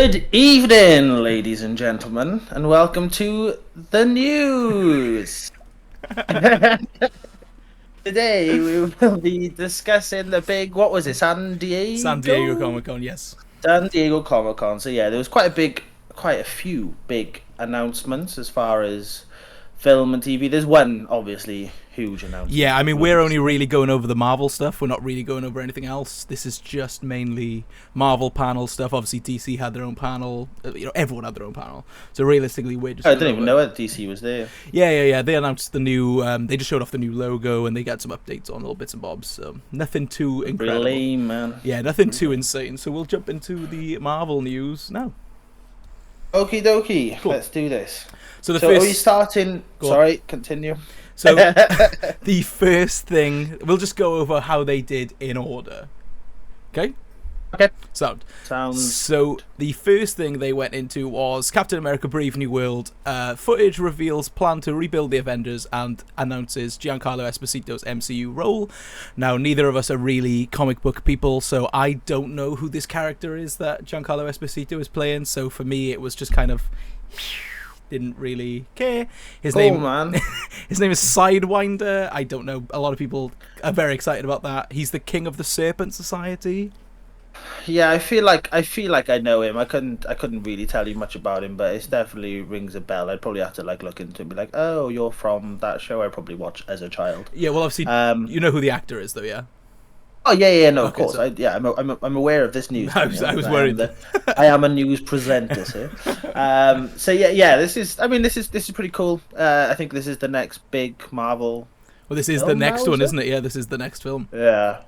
Good evening, ladies and gentlemen, and welcome to the news. Today we will be discussing the big, what was it, San Diego? San Diego Comic Con, yes. San Diego Comic Con. So yeah, there was quite a few big announcements as far as film and TV. There's one obviously huge announcement. Yeah, I mean, we're only really going over the Marvel stuff. We're not really going over anything else. This is just mainly Marvel panel stuff. Obviously, DC had their own panel. Everyone had their own panel. So realistically, we're just. I didn't even know that DC was there. Yeah. They announced the new. They just showed off the new logo, and they got some updates on little bits and bobs. So nothing too incredible. Lame, man. Yeah, nothing too insane. So we'll jump into the Marvel news now. Okie dokie. Cool. Let's do this. So are you starting? Sorry, continue. So the first thing, we'll just go over how they did in order. Okay? Okay. Sounds. So the first thing they went into was Captain America Brave New World. Footage reveals plan to rebuild the Avengers and announces Giancarlo Esposito's MCU role. Now, neither of us are really comic book people, so I don't know who this character is that Giancarlo Esposito is playing. So for me, it was just kind of... didn't really care. His name is Sidewinder. I don't know. A lot of people are very excited about that. He's the king of the Serpent Society. Yeah, I feel like I know him. I couldn't really tell you much about him, but it definitely rings a bell. I'd probably have to look into it and be like, oh, you're from that show I probably watched as a child. Yeah, well, obviously, you know who the actor is, though, yeah. Oh yeah, no, of course. So, I'm aware of this news. I was worried. I am a news presenter, so. This is pretty cool. I think this is the next big Marvel. Well, this is the next one, isn't it? Yeah, this is the next film. Yeah.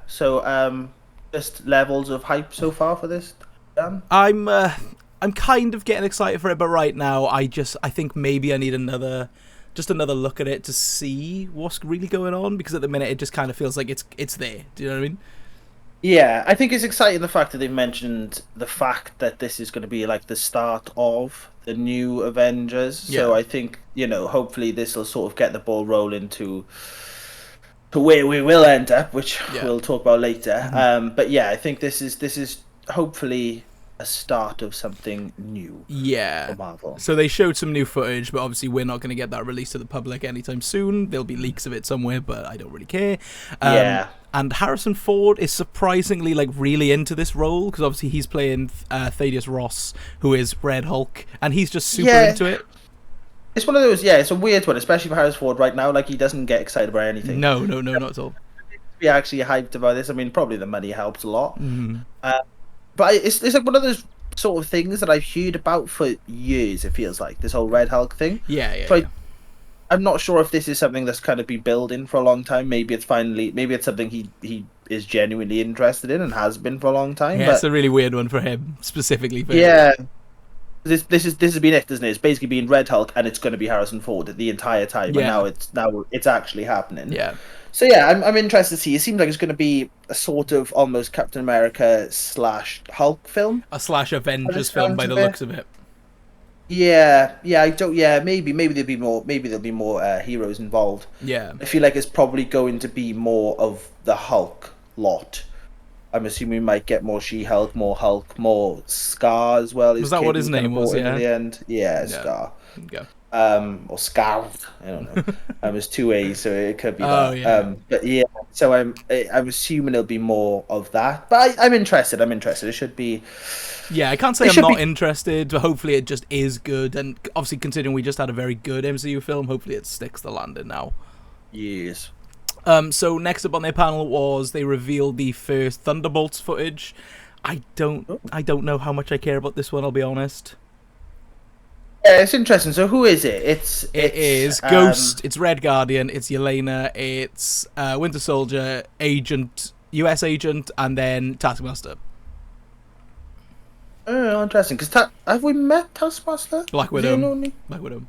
So, just levels of hype so far for this, Dan? I'm kind of getting excited for it, but right now, I think maybe I need another look at it to see what's really going on, because at the minute it just kind of feels like it's there. Do you know what I mean? Yeah, I think it's exciting the fact that they've mentioned the fact that this is going to be like the start of the new Avengers. Yeah. So I think, hopefully this will sort of get the ball rolling to where we will end up, which we'll talk about later. Mm-hmm. But yeah, I think this is hopefully a start of something new. Yeah. For Marvel. So they showed some new footage, but obviously we're not going to get that released to the public anytime soon. There'll be leaks of it somewhere, but I don't really care. And Harrison Ford is surprisingly really into this role, because obviously he's playing Thaddeus Ross, who is Red Hulk, and he's just super into it. It's one of those, it's a weird one, especially for Harrison Ford right now. Like, he doesn't get excited about anything. No, not at all. Be actually hyped about this. I mean, probably the money helps a lot. Mm-hmm. But it's like one of those sort of things that I've heard about for years, it feels like, this whole Red Hulk thing. Yeah. I'm not sure if this is something that's kind of been building for a long time. Maybe it's something he is genuinely interested in and has been for a long time. Yeah, it's a really weird one for him, specifically for him. This has been it, isn't it? It's basically been Red Hulk, and it's going to be Harrison Ford the entire time. Yeah. And now it's actually happening. Yeah. So yeah, I'm interested to see. It seems like it's going to be a sort of almost Captain America / Hulk film, a / Avengers film by the looks of it. Yeah. Maybe there'll be more. Maybe there'll be more heroes involved. Yeah. I feel like it's probably going to be more of the Hulk lot. I'm assuming we might get more She-Hulk, more Scar as well. Was that what his name was? Yeah. In the end, Scar. Okay. Or Scarf. I don't know. It's 2 A's, so it could be that. Yeah. But yeah, so I'm assuming it'll be more of that. But I'm interested. It should be. Yeah, I can't say I'm not interested, but hopefully it just is good. And obviously, considering we just had a very good MCU film, hopefully it sticks the landing now. Yes. So next up on their panel was they revealed the first Thunderbolts footage. I don't know how much I care about this one, I'll be honest. Yeah, it's interesting. So who is it? It is Ghost, it's Red Guardian, it's Yelena, it's Winter Soldier, US Agent, and then Taskmaster. Oh, interesting. Because have we met Taskmaster? Black Widow. Black Widow.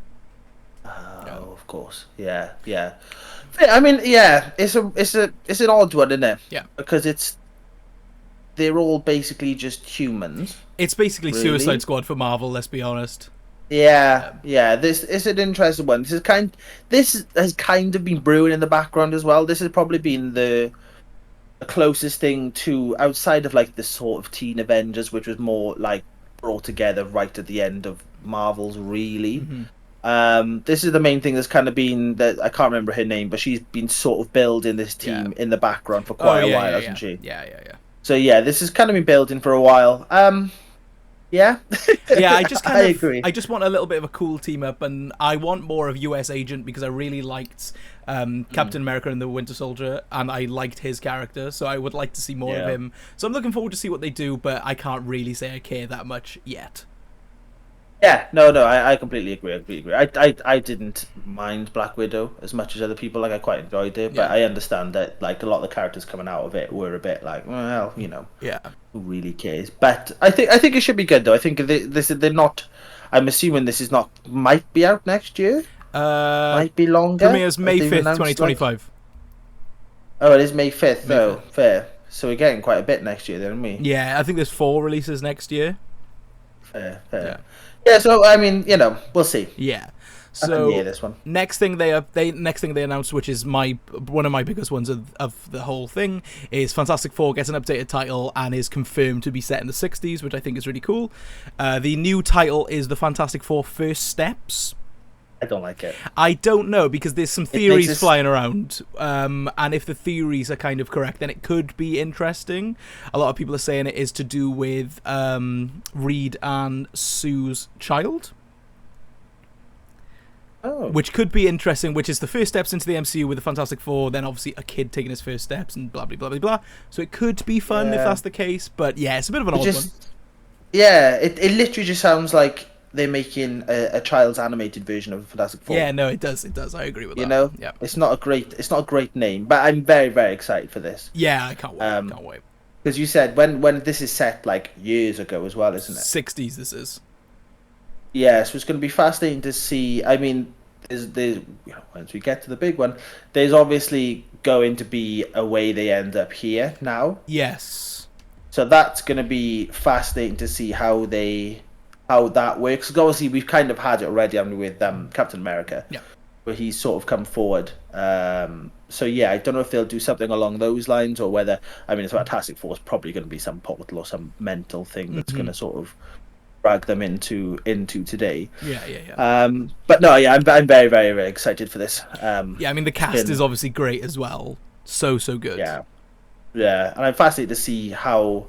Oh, of course. Yeah. I mean, it's an odd one, isn't it? Yeah. Because they're all basically just humans. It's basically really? Suicide Squad for Marvel, let's be honest. Yeah. This is an interesting one. This has kind of been brewing in the background as well. This has probably been the the closest thing to outside of like the sort of Teen Avengers, which was more like brought together right at the end of Marvel's, really. This is the main thing that's kind of been that I can't remember her name, but she's been sort of building this team in the background for quite a while, hasn't she? Yeah. So yeah, this has kind of been building for a while. Yeah. Yeah, I just kind I of agree. I just want a little bit of a cool team up, and I want more of US Agent because I really liked Captain America and the Winter Soldier, and I liked his character, so I would like to see more of him. So I'm looking forward to see what they do, but I can't really say I care that much yet. Yeah, no, I completely agree. I didn't mind Black Widow as much as other people. Like, I quite enjoyed it, but I understand that like a lot of the characters coming out of it were a bit like, well, who really cares? But I think it should be good though. I think they're not. I'm assuming this is not. Might be out next year. Might be longer. Premieres May 5th, 2025. Oh, it is May 5th though. Fair. So we're getting quite a bit next year, then, aren't we? Yeah, I think there's 4 releases next year. Fair. Yeah, so I mean, we'll see. Yeah. So this one. Next thing they announced, which is one of my biggest ones of the whole thing, is Fantastic Four gets an updated title and is confirmed to be set in the 60s, which I think is really cool. The new title is the Fantastic Four First Steps. I don't like it. I don't know, because there's some theories flying around, and if the theories are kind of correct, then it could be interesting. A lot of people are saying it is to do with Reed and Sue's child. Oh. Which could be interesting, which is the first steps into the MCU with the Fantastic Four, then obviously a kid taking his first steps and blah, blah, blah, blah, blah. So it could be fun if that's the case, but yeah, it's a bit of an odd one. Yeah, it literally just sounds like they're making a child's animated version of Fantastic Four. Yeah, no, it does. I agree with that. Yeah. It's not a great name, but I'm very, very excited for this. Yeah, I can't wait. Because you said when this is set like years ago as well, isn't it? 60s this is. Yeah, so it's going to be fascinating to see. I mean, there's once we get to the big one, there's obviously going to be a way they end up here now. Yes. So that's going to be fascinating to see how that works. Because obviously we've kind of had it already, haven't we, with Captain America, where he's sort of come forward. So yeah, I don't know if they'll do something along those lines, or whether, I mean, it's Fantastic Four is probably going to be some portal or some mental thing that's going to sort of drag them into today. Yeah. But no, yeah, I'm very, very, very excited for this. I mean, the cast is obviously great as well. So good. Yeah, and I'm fascinated to see how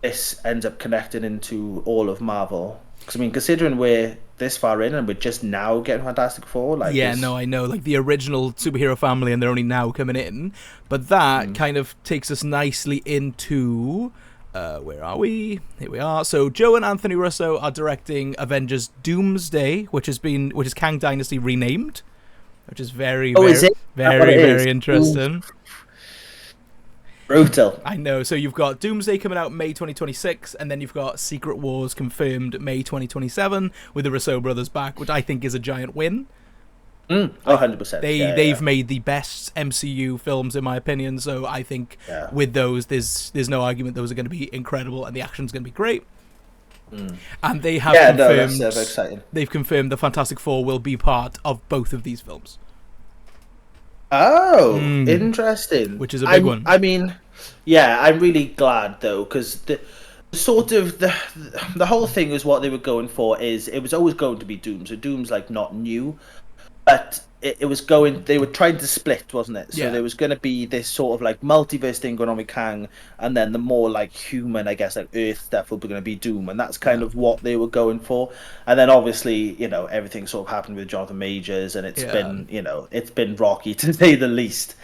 this ends up connecting into all of Marvel. Because I mean, considering we're this far in and we're just now getting Fantastic Four, like I know, like the original superhero family, and they're only now coming in. But that kind of takes us nicely into. Where are we? Here we are. So Joe and Anthony Russo are directing Avengers Doomsday, which is Kang Dynasty renamed, which is very interesting. Ooh. Brutal. I know. So you've got Doomsday coming out May 2026, and then you've got Secret Wars confirmed May 2027 with the Russo brothers back, which I think is a giant win. 100%. They've made the best MCU films in my opinion, so I think with those there's no argument those are going to be incredible and the action's going to be great. And they have confirmed that's exciting. They've confirmed the Fantastic Four will be part of both of these films. Oh, interesting. Which is a big one. I mean, yeah, I'm really glad though, because the whole thing is what they were going for is it was always going to be Doom. So Doom's like not new. But it was they were trying to split, wasn't it? So there was going to be this sort of like multiverse thing going on with Kang, and then the more like human, I guess, like Earth stuff will be going to be Doom, and that's kind of what they were going for. And then obviously, everything sort of happened with Jonathan Majors, and it's been, it's been rocky to say the least.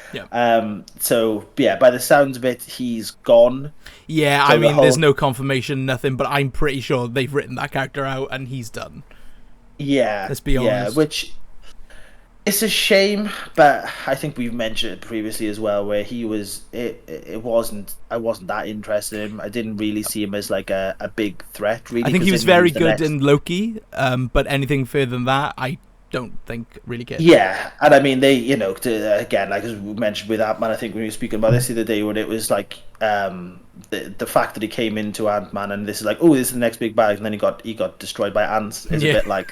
So yeah, by the sounds of it, he's gone. Yeah, so I mean, there's no confirmation, nothing, but I'm pretty sure they've written that character out, and he's done. Yeah, let's be honest. Yeah, which. It's a shame, but I think we've mentioned it previously as well, where he was. I wasn't that interested in him. I didn't really see him as like a big threat. Really, I think he was very good in Loki, but anything further than that, I don't think really cared. Yeah, and I mean they, again, like as we mentioned with Ant-Man, I think when we were speaking about this the other day, when it was like the fact that he came into Ant-Man and this is like, oh, this is the next big bag, and then he got destroyed by ants. Is a bit like.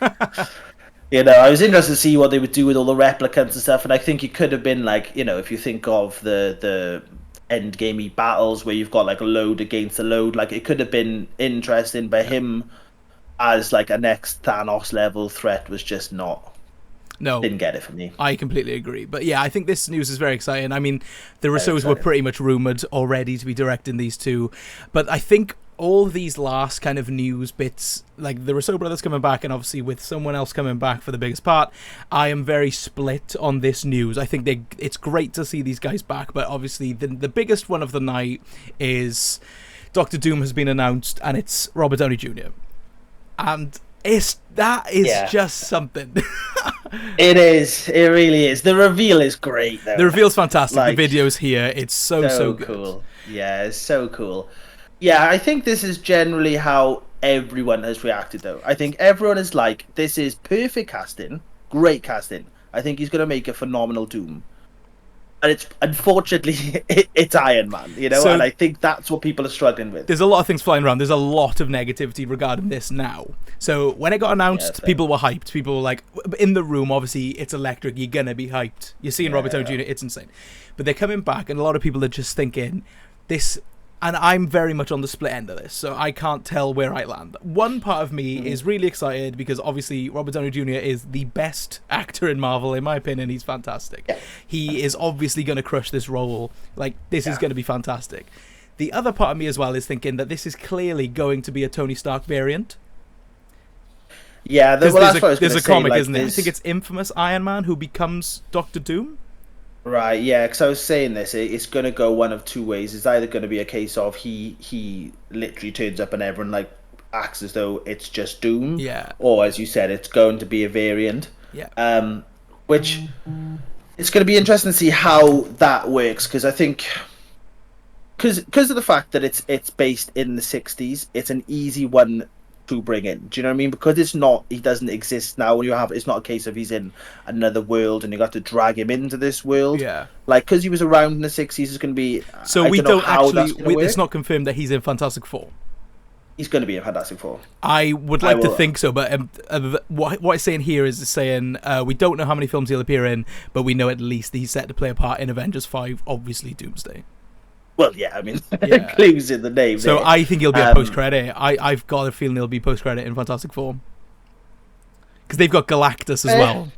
I was interested to see what they would do with all the replicants and stuff, and I think it could have been like, if you think of the endgamey battles where you've got like a load against a load. Like it could have been interesting, but him as like a next Thanos level threat was just not. No, didn't get it for me. I completely agree. But yeah, I think this news is very exciting. I mean, the Russos were pretty much rumored already to be directing these two, but I think all these last kind of news bits, like the Russo brothers coming back, and obviously with someone else coming back for the biggest part, I am very split on this news. I think it's great to see these guys back, but obviously the biggest one of the night is Doctor Doom has been announced, and it's Robert Downey Jr. And that is just something. It is. It really is. The reveal is great, though. The reveal's fantastic. Like, the video's here. It's so good. Cool. Yeah, it's so cool. Yeah, I think this is generally how everyone has reacted, though. I think everyone is like, this is perfect casting, great casting. I think he's going to make a phenomenal Doom. And it's unfortunately it's Iron Man, you know, and I think that's what people are struggling with. There's a lot of things flying around. There's a lot of negativity regarding this now. So when it got announced, people were hyped. People were like, in the room, obviously, it's electric. You're gonna be hyped. You're seeing Robert Downey Jr. It's insane. But they're coming back, and a lot of people are just thinking this. And I'm very much on the split end of this, so I can't tell where I land. One part of me is really excited because obviously Robert Downey Jr. is the best actor in Marvel. In my opinion, he's fantastic. Yeah. He is obviously going to crush this role. Like, this is going to be fantastic. The other part of me as well is thinking that this is clearly going to be a Tony Stark variant. Yeah, there's a comic, isn't it? I think it's Infamous Iron Man who becomes Doctor Doom. Right, yeah, because I was saying this, it's going to go one of two ways. It's either going to be a case of he literally turns up and everyone like acts as though it's just Doom, or as you said, it's going to be a variant. Which it's going to be interesting to see how that works, because I think because of the fact that it's based in the 60s, it's an easy one to bring in. Do you know what I mean? Because he doesn't exist now. It's not a case of he's in another world and you got to drag him into this world. Yeah. Like, because he was around in the 60s, it's going to be. So we don't actually. It's not confirmed that he's in Fantastic Four. He's going to be in Fantastic Four. I would like to think so, but what it's saying here is saying we don't know how many films he'll appear in, but we know at least he's set to play a part in Avengers 5, obviously Doomsday. Well, yeah, I mean, clues in the name. So there. I think he'll be a post-credit. I've got a feeling he'll be post-credit in Fantastic Four. Because they've got Galactus as well.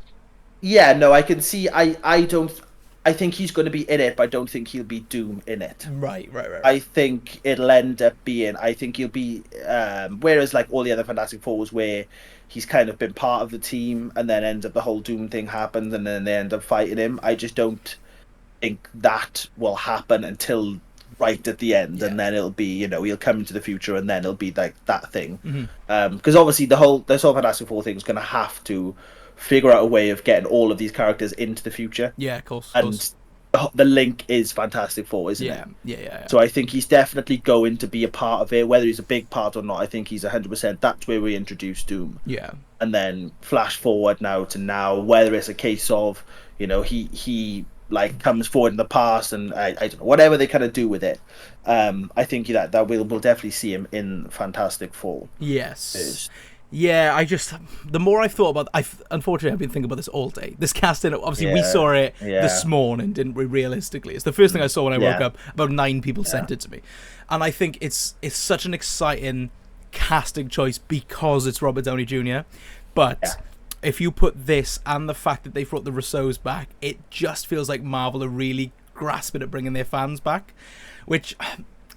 Yeah, no, I can see. I think he's going to be in it, but I don't think he'll be Doom in it. Right. I think it'll end up being. I think he'll be. Whereas, like all the other Fantastic Fours, where he's kind of been part of the team, and then ends up the whole Doom thing happens, and then they end up fighting him. I just don't think that will happen until right at the end, and then it'll be, he'll come into the future, and then it'll be like that thing. Because obviously this whole Fantastic Four thing is going to have to figure out a way of getting all of these characters into the future. Yeah, of course. And the link is Fantastic Four, isn't it? Yeah. So I think he's definitely going to be a part of it, whether he's a big part or not. I think he's 100%. That's where we introduce Doom. Yeah. And then flash forward to now, whether it's a case of, he like comes forward in the past, and I don't know, whatever they kind of do with it. I think that we'll definitely see him in Fantastic Four. Yes. Yeah, the more I've thought about, unfortunately I've been thinking about this all day. This casting, obviously we saw it this morning, didn't we? Realistically, it's the first thing I saw when I woke up. About 9 people sent it to me, and I think it's such an exciting casting choice because it's Robert Downey Jr. But if you put this and the fact that they brought the Russos back, it just feels like Marvel are really grasping at bringing their fans back, which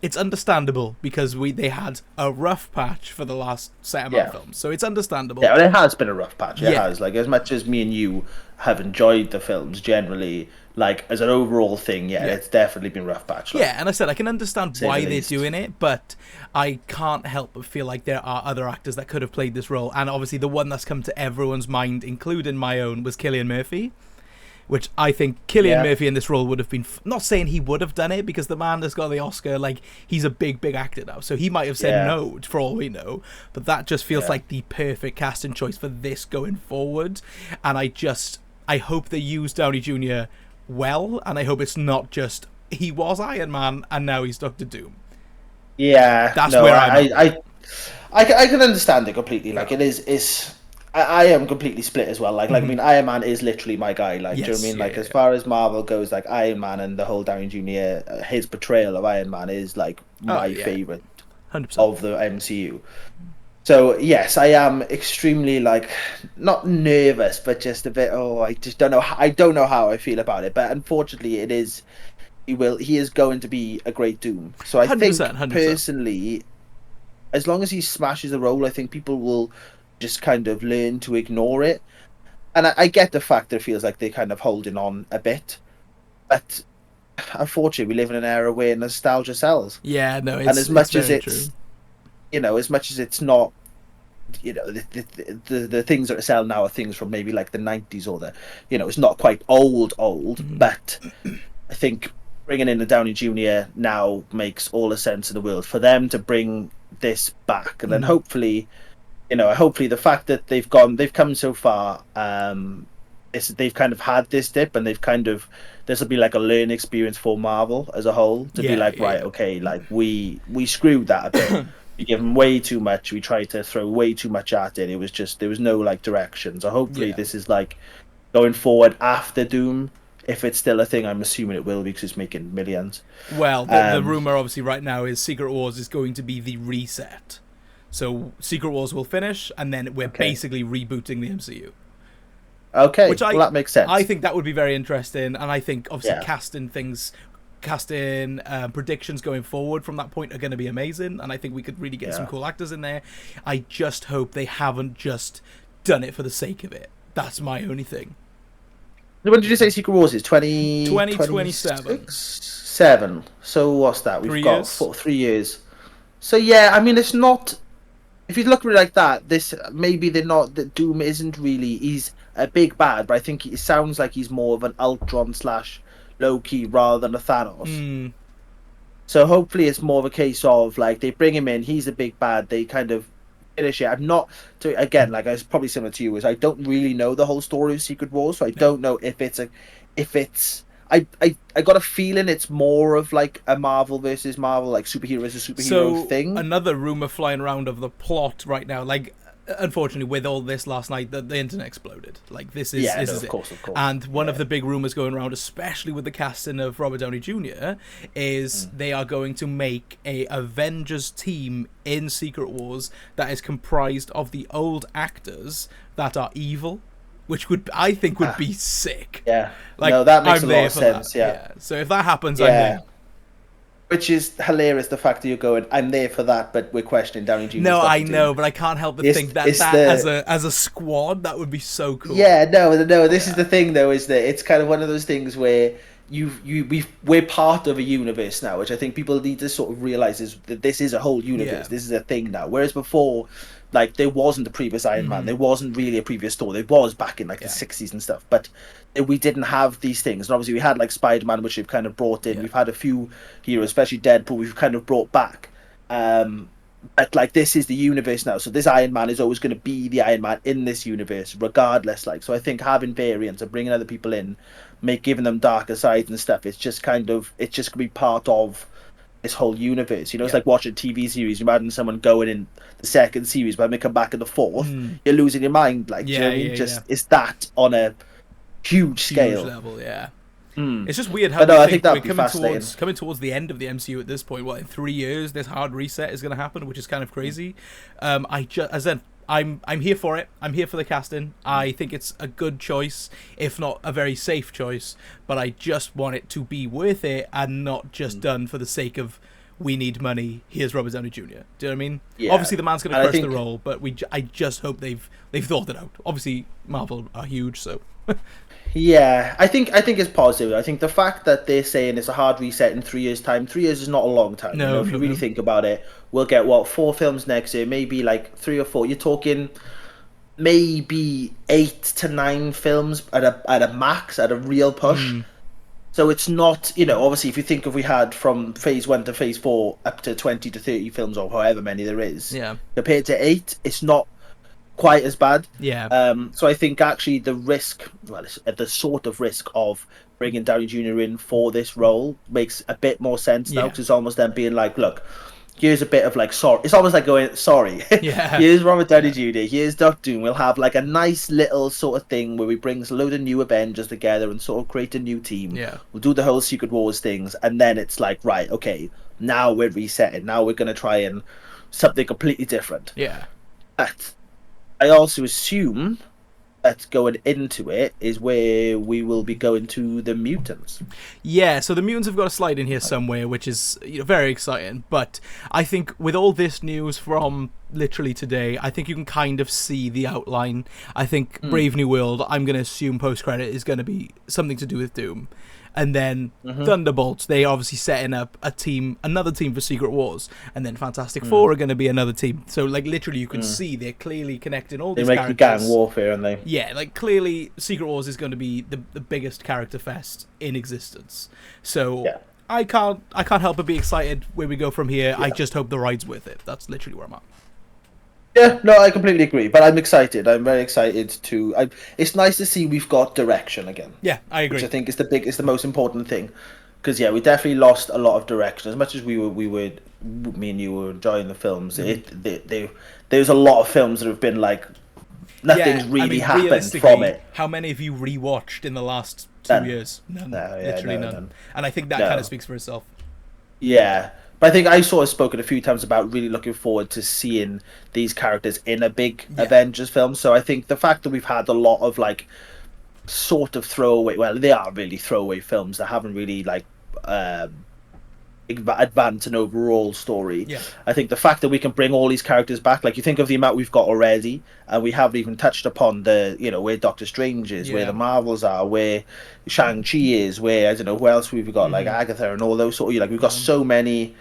it's understandable because they had a rough patch for the last set amount of films, so it's understandable. Yeah, well, it has been a rough patch. It has, like, as much as me and you have enjoyed the films generally, like as an overall thing, it's definitely been rough patch. Like, and I said I can understand why they're doing it, but I can't help but feel like there are other actors that could have played this role, and obviously the one that's come to everyone's mind, including my own, was Cillian Murphy. Which I think Cillian Murphy in this role would have been... not saying he would have done it, because the man that's got the Oscar, like, he's a big actor now. So he might have said no, for all we know. But that just feels like the perfect casting choice for this going forward. And I hope they use Downey Jr. well, and I hope it's not just, he was Iron Man, and now he's Doctor Doom. Yeah. That's where I can understand it completely. Like, it's... I am completely split as well. Like I mean, Iron Man is literally my guy. Like, do you know what I mean? Like, as far as Marvel goes, like Iron Man and the whole Downey Jr. His portrayal of Iron Man is like my favorite 100%. of the MCU. So yes, I am extremely like not nervous, but just a bit. Oh, I just don't know. I don't know how I feel about it. But unfortunately, it is. He is going to be a great Doom. So I 100%, think 100%. Personally, as long as he smashes the role, I think people will just kind of learn to ignore it. And I get the fact that it feels like they're kind of holding on a bit, but unfortunately, we live in an era where nostalgia sells. Yeah, no, and as much as it's, you know, as much as it's not, you know, the things that are selling now are things from maybe like the 90s or the, you know, it's not quite old, but I think bringing in the Downey Jr. now makes all the sense in the world for them to bring this back, and then hopefully, you know, hopefully the fact that they've come so far, they've kind of had this dip, and they've kind of, this will be like a learning experience for Marvel as a whole to be like, right, okay, like we screwed that a bit. We give them way too much. We tried to throw way too much at it. It was just, there was no like direction. So hopefully this is like going forward after Doom. If it's still a thing, I'm assuming it will be because it's making millions. Well, the rumor obviously right now is Secret Wars is going to be the reset. So Secret Wars will finish, and then we're basically rebooting the MCU. Okay, well, that makes sense. I think that would be very interesting, and I think obviously casting predictions going forward from that point are going to be amazing, and I think we could really get some cool actors in there. I just hope they haven't just done it for the sake of it. That's my only thing. When did you say Secret Wars is? 2027. 7. So what's that? We've got 3 years. So yeah, I mean, it's not. If you look at it like that, this maybe they're not. That Doom isn't really. He's a big bad, but I think it sounds like he's more of an Ultron / Loki rather than a Thanos. So hopefully it's more of a case of like they bring him in. He's a big bad. They kind of finish it. I'm not. So again, like I was probably similar to you, is I don't really know the whole story of Secret Wars, so I don't know if it's. I got a feeling it's more of like a Marvel versus Marvel, like superhero versus superhero thing. Another rumor flying around of the plot right now, like unfortunately with all this last night, the internet exploded. Like this is of course. And one of the big rumors going around, especially with the casting of Robert Downey Jr., is they are going to make a Avengers team in Secret Wars that is comprised of the old actors that are evil. Which I think would be sick. Yeah. Like, no, that makes a lot of sense. Yeah. So if that happens, I'm there. Which is hilarious, the fact that you're going, I'm there for that, but we're questioning Downey Jr. No, I know, but I can't help but think that as a squad, that would be so cool. Yeah, no. This is the thing, though, is that it's kind of one of those things where we're part of a universe now, which I think people need to sort of realize is that this is a whole universe. Yeah. This is a thing now. Whereas before, like, there wasn't a previous Iron Man. There wasn't really a previous Thor. There was back in, like, the 60s and stuff. But we didn't have these things. And obviously, we had, like, Spider-Man, which we've kind of brought in. Yeah. We've had a few heroes, especially Deadpool, we've kind of brought back. But, like, this is the universe now. So this Iron Man is always going to be the Iron Man in this universe, regardless. Like, so I think having variants and bringing other people in, giving them darker sides and stuff, it's just going to be part of this whole universe. You know, it's like watching a TV series. You imagine someone going in the second series, but when they come back in the fourth, you're losing your mind. Like, you know what I mean? It's that on a huge scale. Huge level, yeah. It's just weird how I think we're coming towards the end of the MCU at this point. Well, in 3 years, this hard reset is going to happen, which is kind of crazy. I'm here for it. I'm here for the casting. I think it's a good choice, if not a very safe choice. But I just want it to be worth it and not just done for the sake of we need money. Here's Robert Downey Jr. Do you know what I mean? Yeah. Obviously, the man's going to crush the role, but I just hope they've thought it out. Obviously, Marvel are huge, so. Yeah, I think it's positive. I think the fact that they're saying it's a hard reset in 3 years' time. 3 years is not a long time. No, if you really think about it, we'll get 4 films next year, maybe like 3 or 4. You're talking maybe 8 to 9 films at a max, at a real push. So it's not, obviously if you think if we had from phase 1 to phase 4 up to 20 to 30 films or however many there is, compared to 8, it's not quite as bad. So I think actually the risk, the sort of risk of bringing Downey Jr. in for this role makes a bit more sense now, because it's almost them being like, look, here's a bit of like sorry. It's almost like going sorry. Yeah. Here's Robert Downey Jr. Here's Doctor Doom. We'll have like a nice little sort of thing where we bring a load of new Avengers together and sort of create a new team. Yeah. We'll do the whole Secret Wars things, and then it's like, right, okay, now we're resetting. Now we're gonna try and something completely different. Yeah. But I also assume that going into it is where we will be going to the mutants. Yeah, so the mutants have got a slide in here somewhere, which is very exciting. But I think with all this news from literally today, I think you can kind of see the outline. I think Brave New World, I'm going to assume post-credit, is going to be something to do with Doom. And then Thunderbolts, they obviously setting up another team for Secret Wars, and then Fantastic Four are going to be another team. So like literally, you can see they're clearly connecting all these characters. They make gang warfare, and they like clearly Secret Wars is going to be the biggest character fest in existence. So I can't help but be excited where we go from here. I just hope the ride's worth it. That's literally where I'm at. Yeah, no, I completely agree. But I'm excited. I'm very excited to. It's nice to see we've got direction again. Yeah, I agree. Which I think is the most important thing. Because we definitely lost a lot of direction. As much as me and you were enjoying the films, there's a lot of films that have been like nothing's really happened from it. How many have you rewatched in the last 2 years? None. Literally none. And I think that kind of speaks for itself. Yeah. But I think I sort of spoken a few times about really looking forward to seeing these characters in a big Avengers film. So I think the fact that we've had a lot of like sort of throwaway, well, they are really throwaway films that haven't really like advanced an overall story. Yeah. I think the fact that we can bring all these characters back, like you think of the amount we've got already, and we haven't even touched upon the, where Doctor Strange is, where the Marvels are, where Shang-Chi is, where I don't know who else we've got, like Agatha and all those sort of, like we've got so many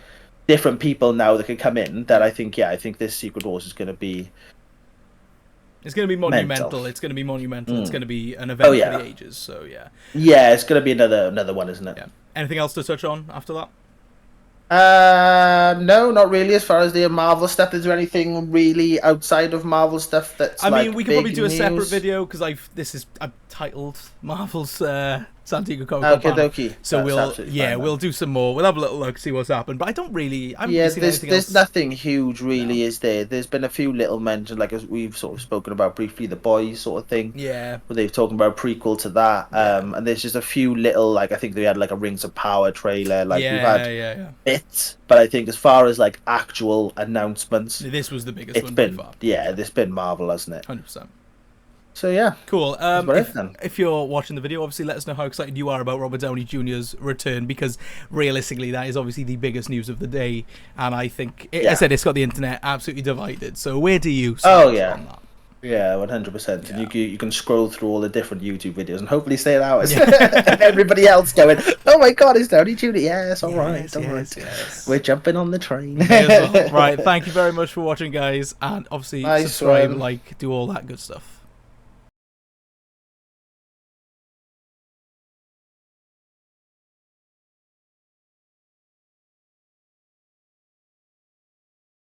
different people now that can come in that I think this Secret Wars is going to be. It's going to be monumental. It's going to be monumental. It's going to be an event for the ages. So yeah, it's going to be another one, isn't it? Yeah. Anything else to touch on after that? No, not really. As far as the Marvel stuff, is there anything really outside of Marvel stuff that's? I mean, we could probably do a separate video because I've titled Marvel's Santiago Comic Con. Okay. So we'll do some more. We'll have a little look, see what's happened. But I don't really. There's nothing huge really, is there? There's been a few little mentions, like as we've sort of spoken about briefly, the Boys sort of thing. Yeah. Where they've talking about a prequel to that. And there's just a few little, like I think they had like a Rings of Power trailer. Like we've had bits, but I think as far as like actual announcements, this was the biggest one. It's been Marvel, hasn't it? 100%. So yeah, cool. If you're watching the video, obviously let us know how excited you are about Robert Downey Jr.'s return, because realistically that is obviously the biggest news of the day, and I think I said it's got the internet absolutely divided. So where do you stand on that? Yeah, 100%. And you can scroll through all the different YouTube videos and hopefully stay at ours. And everybody else going, oh my god, it's Downey Jr. Yes, all right. We're jumping on the train. Right, thank you very much for watching, guys, and obviously subscribe, like, do all that good stuff.